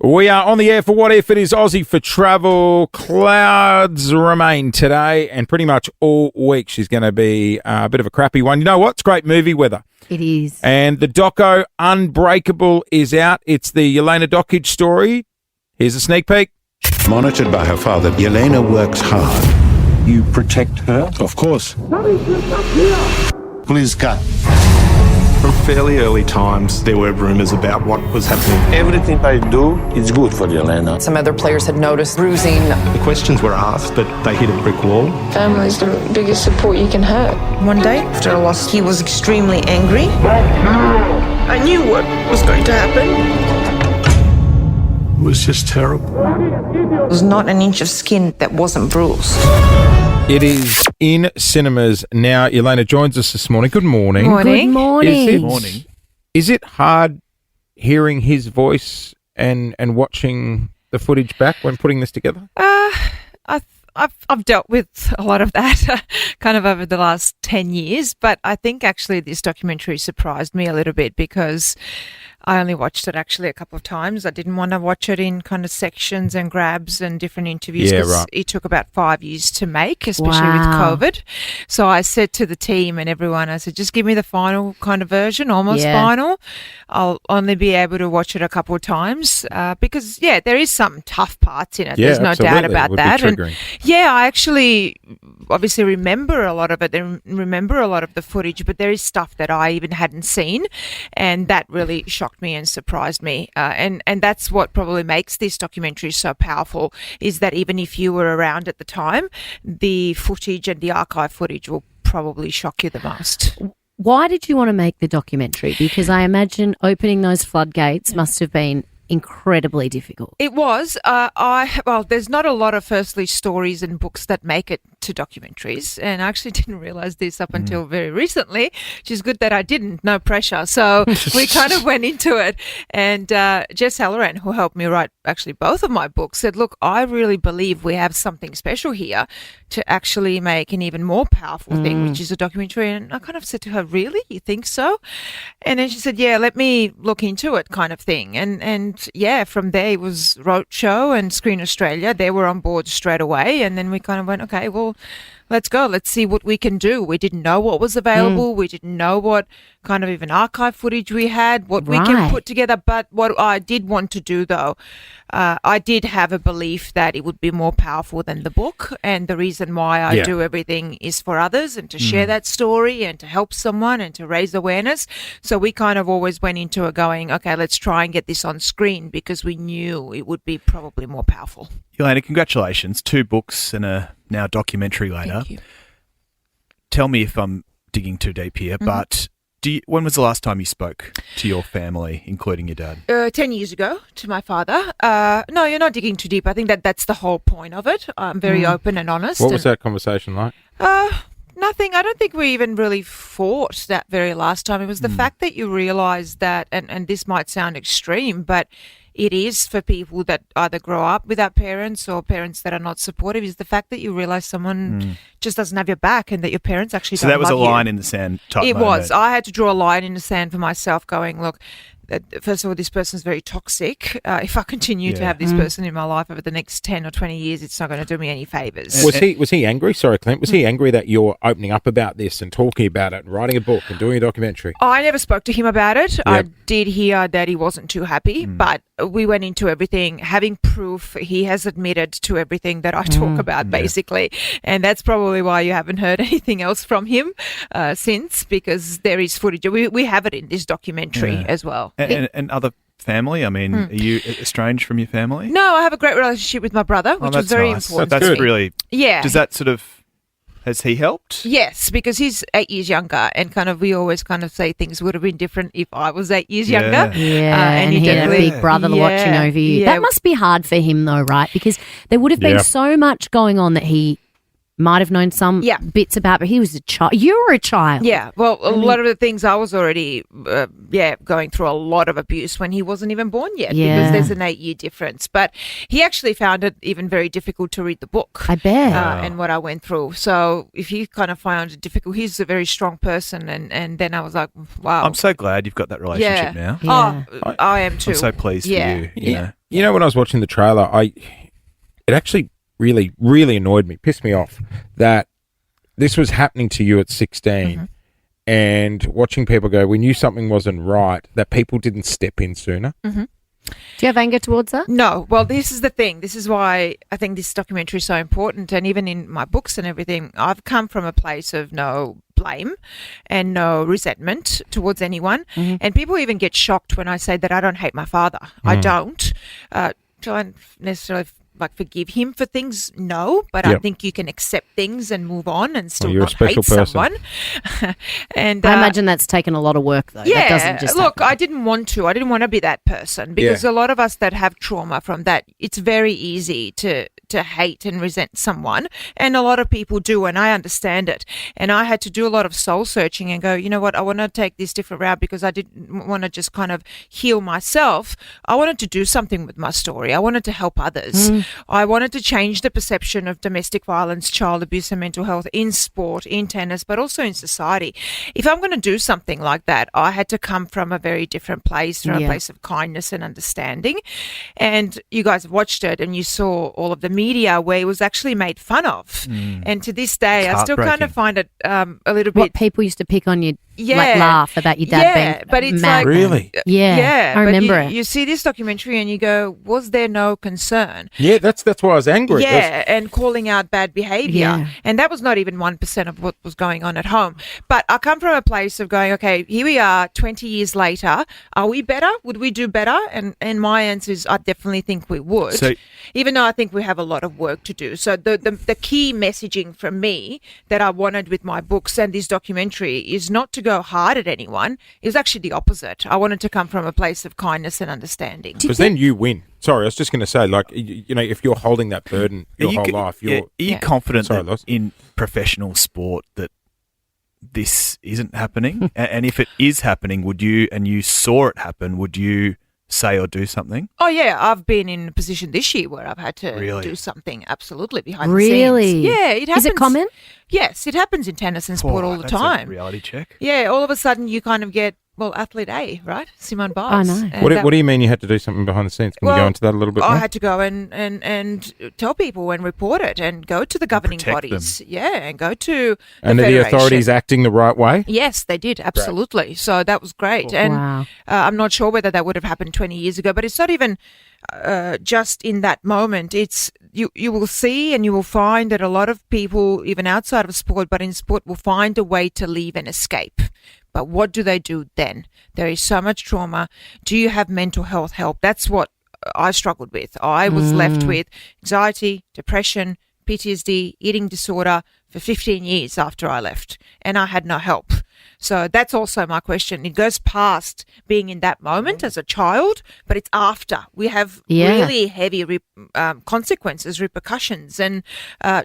We are on the air for What If. It is Aussie for travel. Clouds remain today and pretty much all week. She's going to be a bit of a crappy one. You know what? It's great movie weather. It is. And the doco Unbreakable is out. It's the Jelena Dokic story. Here's a sneak peek. Monitored by her father, Jelena works hard. You protect her? Of course. Please cut. From fairly early times, there were rumours about what was happening. Everything I do is good for Jelena. Some other players had noticed bruising. The questions were asked, but they hit a brick wall. Family's the biggest support you can have. One day, after a loss, he was extremely angry. I knew what was going to happen. It was just terrible. There was not an inch of skin that wasn't bruised. It is in cinemas now. Jelena joins us this morning. Good morning. Good morning. Is it hard hearing his voice and watching the footage back when putting this together? I've dealt with a lot of that kind of over the last 10 years, but I think actually this documentary surprised me a little bit because I only watched it actually a couple of times. I didn't want to watch it in kind of sections and grabs and different interviews because it took about 5 years to make, especially with COVID. So I said to the team and everyone, I said, just give me the final kind of version, almost final. I'll only be able to watch it a couple of times because, there is some tough parts in it. Yeah, there's no doubt absolutely. about that. And I actually obviously remember a lot of it and remember a lot of the footage, but there is stuff that I even hadn't seen, and that really shocked me and surprised me. And that's what probably makes this documentary so powerful, is that even if you were around at the time, the footage and the archive footage will probably shock you the most. Why did you want to make the documentary? Because I imagine opening those floodgates must have been incredibly difficult. It was. There's not a lot of firstly stories and books that make it to documentaries, and I actually didn't realise this up until very recently, which is good that I didn't. No pressure. So we kind of went into it, and Jess Halloran, who helped me write actually both of my books, said, look, I really believe we have something special here to actually make an even more powerful thing, which is a documentary. And I kind of said to her, really? You think so? And then she said, yeah, let me look into it, kind of thing. And from there it was Roadshow and Screen Australia. They were on board straight away. And then we kind of went, okay, well, let's go. Let's see what we can do. We didn't know what was available. We didn't know what kind of even archive footage we had, what we can put together. But what I did want to do, though, I did have a belief that it would be more powerful than the book. And the reason why I do everything is for others and to share that story and to help someone and to raise awareness. So we kind of always went into it going, okay, let's try and get this on screen because we knew it would be probably more powerful. Jelena, congratulations. 2 books and a now documentary later. Thank you. Tell me if I'm digging too deep here, but when was the last time you spoke to your family, including your dad? 10 years ago, to my father. No, you're not digging too deep. I think that's the whole point of it. I'm very open and honest. What was that conversation like? Nothing. I don't think we even really fought that very last time. It was the fact that you realise that, and this might sound extreme, but it is for people that either grow up without parents or parents that are not supportive, is the fact that you realise someone just doesn't have your back and that your parents actually don't love you. So that was a line in the sand type It moment. was. I had to draw a line in the sand for myself going, look, first of all, this person's very toxic. If I continue to have this person in my life over the next 10 or 20 years, it's not going to do me any favours. Was he angry? Sorry, Clint. Was he angry that you're opening up about this and talking about it and writing a book and doing a documentary? I never spoke to him about it. Yep. I did hear that he wasn't too happy, but we went into everything having proof. He has admitted to everything that I talk about, basically. And that's probably why you haven't heard anything else from him since, because there is footage. We have it in this documentary as well. And other family? I mean, are you estranged from your family? No, I have a great relationship with my brother, which was very important. That's to me. really... Yeah. Does that sort of... Has he helped? Yes, because he's 8 years younger, and kind of we always kind of say things would have been different if I was 8 years younger. Yeah, and he had a big brother watching over you. Yeah. That must be hard for him though, right? Because there would have been so much going on that he might have known some bits about, but he was a child. You were a child. Yeah, well, a lot of the things I was already, going through a lot of abuse when he wasn't even born yet because there's an 8-year difference. But he actually found it even very difficult to read the book. I bet. And what I went through. So if he kind of found it difficult, he's a very strong person. And then I was like, wow. I'm so glad you've got that relationship now. Yeah. Oh, I am too. I'm so pleased for you. Yeah. You know, when I was watching the trailer, it actually really, really annoyed me, pissed me off that this was happening to you at 16 and watching people go, we knew something wasn't right, that people didn't step in sooner. Do you have anger towards that? No. Well, this is the thing. This is why I think this documentary is so important. And even in my books and everything, I've come from a place of no blame and no resentment towards anyone. And people even get shocked when I say that I don't hate my father. I don't. Do I necessarily forgive him for things? No, but I think you can accept things and move on and still not hate someone. And I imagine that's taken a lot of work, though. Yeah, that doesn't just look, happen. I didn't want to. I didn't want to be that person because a lot of us that have trauma from that, it's very easy to hate and resent someone, and a lot of people do, and I understand it. And I had to do a lot of soul searching and go, you know what, I want to take this different route because I didn't want to just kind of heal myself. I wanted to do something with my story. I wanted to help others. I wanted to change the perception of domestic violence, child abuse and mental health in sport, in tennis, but also in society. If I'm going to do something like that, I had to come from a very different place, from a place of kindness and understanding. And you guys watched it and you saw all of the media where it was actually made fun of. And to this day, I still kind of find it a little bit... What people used to pick on you, laugh about your dad being but it's mad. Really? Yeah, I remember it. You see this documentary and you go, was there no concern? Yeah, that's why I was angry. Yeah, and calling out bad behaviour. Yeah. And that was not even 1% of what was going on at home. But I come from a place of going, okay, here we are 20 years later. Are we better? Would we do better? And my answer is I definitely think we would, even though I think we have a lot of work to do. So the key messaging from me that I wanted with my books and this documentary is not to go hard at anyone. It was actually the opposite. I wanted to come from a place of kindness and understanding. Because then you win. Sorry, I was just going to say, you know, if you're holding that burden your whole life, are you confident that in professional sport that this isn't happening? And if it is happening, would you, and you saw it happen, would you say or do something? Oh, yeah. I've been in a position this year where I've had to do something absolutely behind the scenes. Really? Yeah, it happens. Is it common? Yes, it happens in tennis and sport all the time. A reality check. Yeah, all of a sudden you kind of get, athlete A, right? Simone Biles. I know. And What do you mean you had to do something behind the scenes? Can you go into that a little bit more? I had to go and tell people and report it and go to the governing bodies. Them. Yeah, and go to And are the authorities acting the right way? Yes, they did, absolutely. Right. So that was great. And I'm not sure whether that would have happened 20 years ago, but it's not even just in that moment. It's you will see and you will find that a lot of people, even outside of sport, but in sport, will find a way to leave and escape. But what do they do then? There is so much trauma. Do you have mental health help? That's what I struggled with. I was left with anxiety, depression, PTSD, eating disorder for 15 years after I left, and I had no help. So that's also my question. It goes past being in that moment as a child, but it's after. We have really heavy consequences, repercussions, and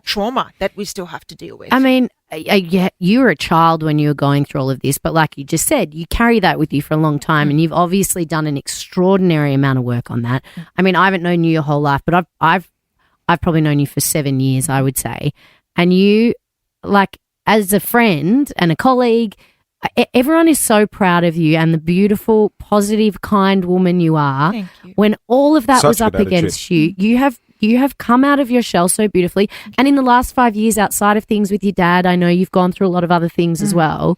trauma that we still have to deal with. I mean, you were a child when you were going through all of this, but like you just said, you carry that with you for a long time, and you've obviously done an extraordinary amount of work on that. I mean, I haven't known you your whole life, but I've probably known you for 7 years, I would say. And you, like, as a friend and a colleague, everyone is so proud of you and the beautiful, positive, kind woman you are. Thank you. When all of that was up against you, you have come out of your shell so beautifully. And in the last 5 years, outside of things with your dad, I know you've gone through a lot of other things as well.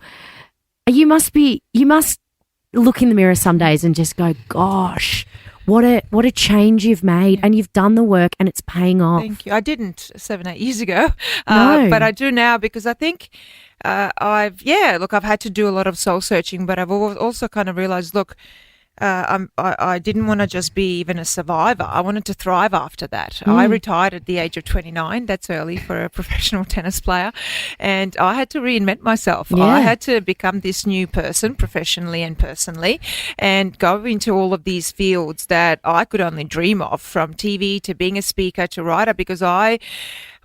You must look in the mirror some days and just go, gosh, what a change you've made, and you've done the work and it's paying off. Thank you. I didn't 7-8 years ago, No. but I do now because I think I've had to do a lot of soul searching, but I've also kind of realized, look, I didn't want to just be even a survivor. I wanted to thrive after that. I retired at the age of 29. That's early for a professional tennis player. And I had to reinvent myself. Yeah. I had to become this new person professionally and personally and go into all of these fields that I could only dream of, from TV to being a speaker to writer, because I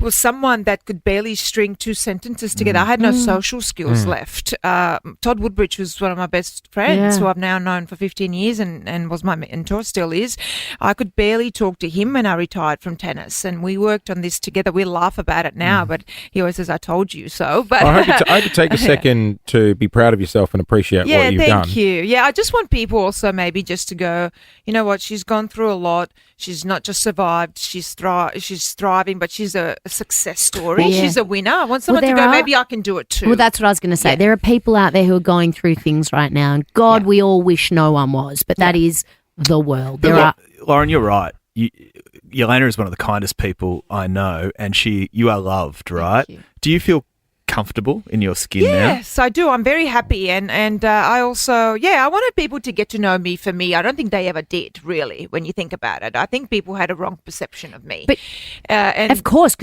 was someone that could barely string two sentences together. I had no social skills left. Todd Woodbridge was one of my best friends who I've now known for 15 years and was my mentor, still is. I could barely talk to him when I retired from tennis, and we worked on this together. We laugh about it now, but he always says, I told you so. But I hope you take a second to be proud of yourself and appreciate what you've done. Thank you. Yeah, I just want people also maybe just to go, you know what, she's gone through a lot. She's not just survived, she's thriving, but she's a success story. Yeah. She's a winner. I want someone to go, maybe I can do it too. Well, that's what I was going to say. Yeah. There are people out there who are going through things right now, and God, we all wish no one was, but that is the world. Lauren, you're right. Jelena is one of the kindest people I know, and you are loved, right? Do you feel comfortable in your skin now? Yes, I do. I'm very happy, and I also, I wanted people to get to know me for me. I don't think they ever did, really, when you think about it. I think people had a wrong perception of me. But and of course,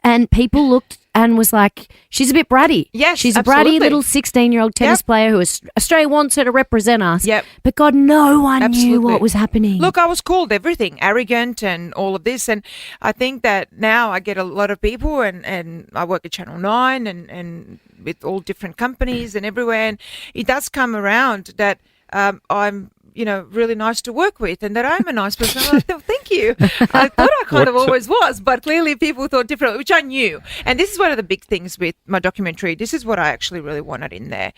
and people looked and was like, she's a bit bratty. Yes, she's a absolutely. bratty little 16-year-old tennis player who Australia wants her to represent us. Yep. But God, no one Absolutely. knew what was happening. Look, I was called everything, arrogant and all of this. And I think that now I get a lot of people and I work at Channel 9 and with all different companies and everywhere. And it does come around that I'm, really nice to work with and that I'm a nice person. I'm like, thank you. I thought I kind of always was, but clearly people thought differently, which I knew. And this is one of the big things with my documentary. This is what I actually really wanted in there.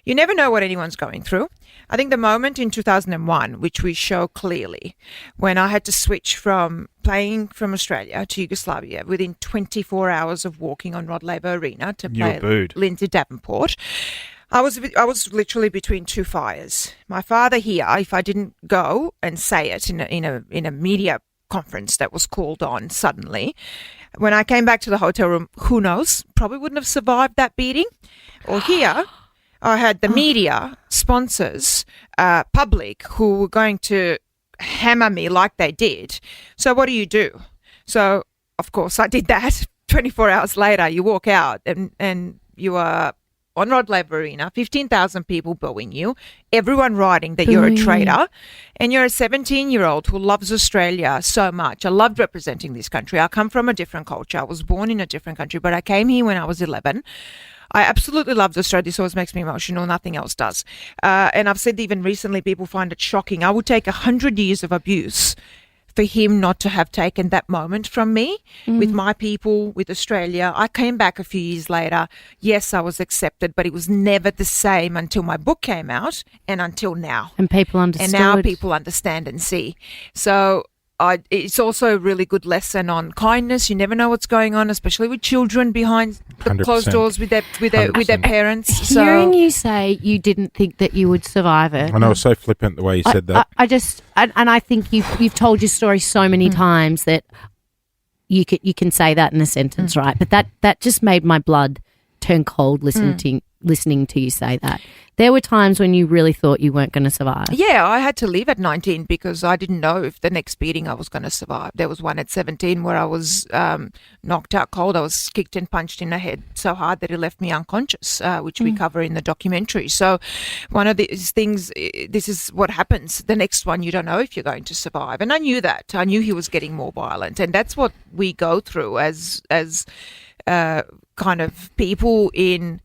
You never know what anyone's going through. I think the moment in 2001, which we show clearly, when I had to switch from playing from Australia to Yugoslavia within 24 hours of walking on Rod Laver Arena to play Lindsay Davenport, I was literally between two fires. My father here, if I didn't go and say it in a media conference that was called on suddenly, when I came back to the hotel room, who knows, probably wouldn't have survived that beating. Or here, I had the media, sponsors, public, who were going to hammer me like they did. So what do? So, of course, I did that. 24 hours later, you walk out and you are on Rod Laver Arena, 15,000 people booing you, everyone writing that you're a traitor, and you're a 17-year-old who loves Australia so much. I loved representing this country. I come from a different culture. I was born in a different country, but I came here when I was 11. I absolutely loved Australia. This always makes me emotional. Nothing else does. And I've said even recently people find it shocking. I would take 100 years of abuse for him not to have taken that moment from me with my people, with Australia. I came back a few years later. Yes, I was accepted, but it was never the same until my book came out and until now. And people understood. And now people understand and see. So it's also a really good lesson on kindness. You never know what's going on, especially with children behind the 100%. closed doors with their parents. Hearing you say you didn't think that you would survive it. I know, it was so flippant the way you said that. I think you've told your story so many times that you can say that in a sentence, right? But that just made my blood turn cold listening to you say that. There were times when you really thought you weren't going to survive. Yeah, I had to leave at 19 because I didn't know if the next beating I was going to survive. There was one at 17 where I was knocked out cold. I was kicked and punched in the head so hard that it left me unconscious, which we cover in the documentary. So one of these things, this is what happens. The next one, you don't know if you're going to survive. And I knew that. I knew he was getting more violent. And that's what we go through as kind of people in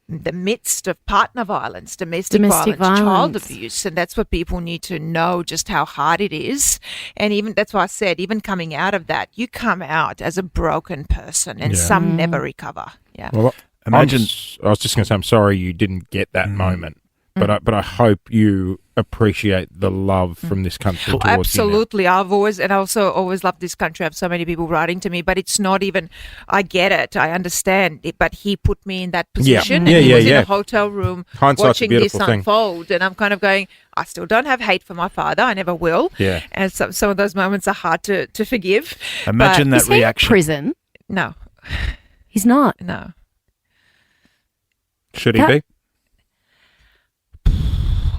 the midst of partner violence, domestic violence, child abuse. And that's what people need to know, just how hard it is. And even that's why I said, even coming out of that, you come out as a broken person and some never recover. Yeah. Well, Imagine. I was just going to say, I'm sorry you didn't get that moment. But I hope you appreciate the love from this country towards Absolutely. I've always loved this country. I have so many people writing to me, but it's not even, I get it. I understand it, but he put me in that position. And he was in a hotel room watching this unfold. And I'm kind of going, I still don't have hate for my father. I never will. Yeah. And some of those moments are hard to forgive. Imagine that Is he reaction. in prison? No. He's not. No. Should he be?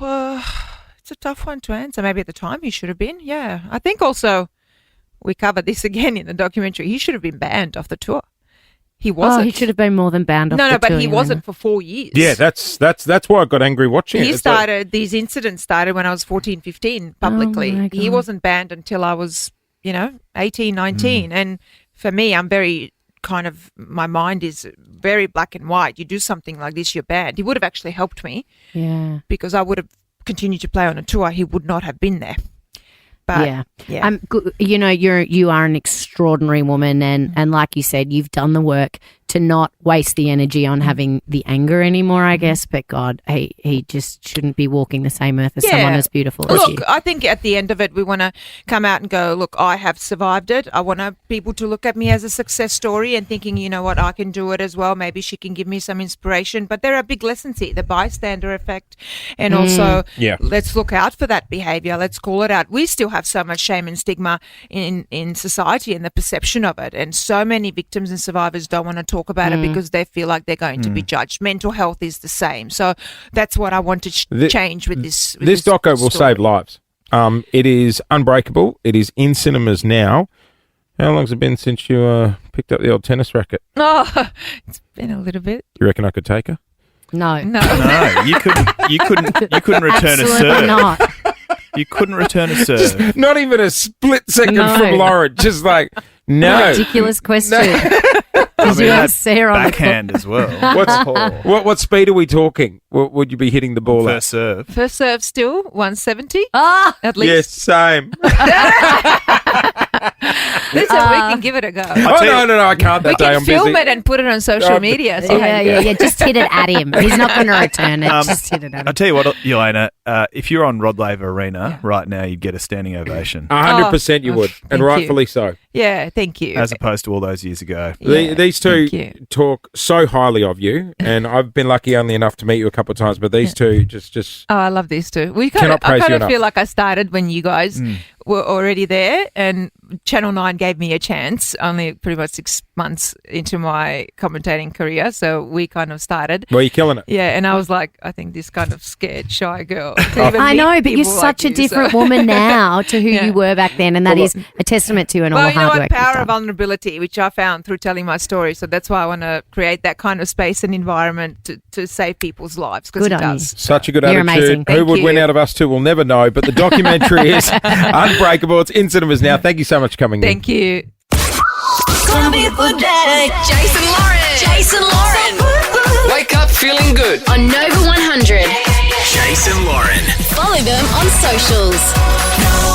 It's a tough one to answer. Maybe at the time he should have been. Yeah. I think also we covered this again in the documentary. He should have been banned off the tour. He wasn't. Oh, he should have been more than banned off the tour. No, but he wasn't for 4 years. Yeah, that's why I got angry watching it. These incidents started when I was 14, 15 publicly. He wasn't banned until I was, 18, 19. And for me, I'm very kind of, my mind is very black and white. You do something like this, you're banned. He would have actually helped me. Yeah. Because I would have continued to play on a tour. He would not have been there. But, yeah. You know, you are an extraordinary woman, and like you said, you've done the work to not waste the energy on having the anger anymore, I guess. But God, he just shouldn't be walking the same earth as someone as beautiful as you. Look, I think at the end of it, we want to come out and go, look, I have survived it. I want people to look at me as a success story and thinking, you know what, I can do it as well. Maybe she can give me some inspiration. But there are big lessons here, the bystander effect, and also let's look out for that behaviour. Let's call it out. We still have so much shame and stigma in society and the perception of it. And so many victims and survivors don't want to talk about it because they feel like they're going to be judged. Mental health is the same. So that's what I want to change with this. This doco will save lives. It is Unbreakable. It is in cinemas now. How long's it been since you picked up the old tennis racket? Oh, it's been a little bit. You reckon I could take her? No. No, you couldn't return a serve. Absolutely not. You couldn't return a serve. Just not even a split second from Lauren. Just like, no. Ridiculous question. I Did you ever see her on the backhand as well. What speed are we talking? What would you be hitting the ball First serve. First serve still 170. At least. Yes, same. Listen, we can give it a go. No, I can't. We can I'm film busy. it and put it on social media. So Yeah. Just hit it at him. He's not going to return it. Just hit it at him. I'll tell you what, Jelena, if you're on Rod Laver Arena right now, you'd get a standing ovation. 100% you would, and rightfully so. Yeah, thank you. As opposed to all those years ago. These two talk so highly of you, and I've been lucky only enough to meet you a couple of times, but these two just Oh, I love these two. I cannot praise you kind of enough. feel like I started when you guys were already there, and Channel 9 gave me a chance only pretty much 6 months into my commentating career, so we kind of started. Well, you're killing it. Yeah, and I was like, I think this kind of scared, shy girl. I know, but you're such a different woman now to who you were back then, and that is a testament to you and all the hard work. Well, you know what? you've Power done. of vulnerability, which I found through telling my story. So that's why I want to create that kind of space and environment to save people's lives, because it Good on does. Such a good You're attitude. amazing. Who Thank would win you. out of us two? We'll never know, but the documentary is Unbreakable. It's in cinemas now. Thank you so much for coming in. Thank you. Jason Lauren. Wake up feeling good. On Nova 100. Jason Lauren. Follow them on socials.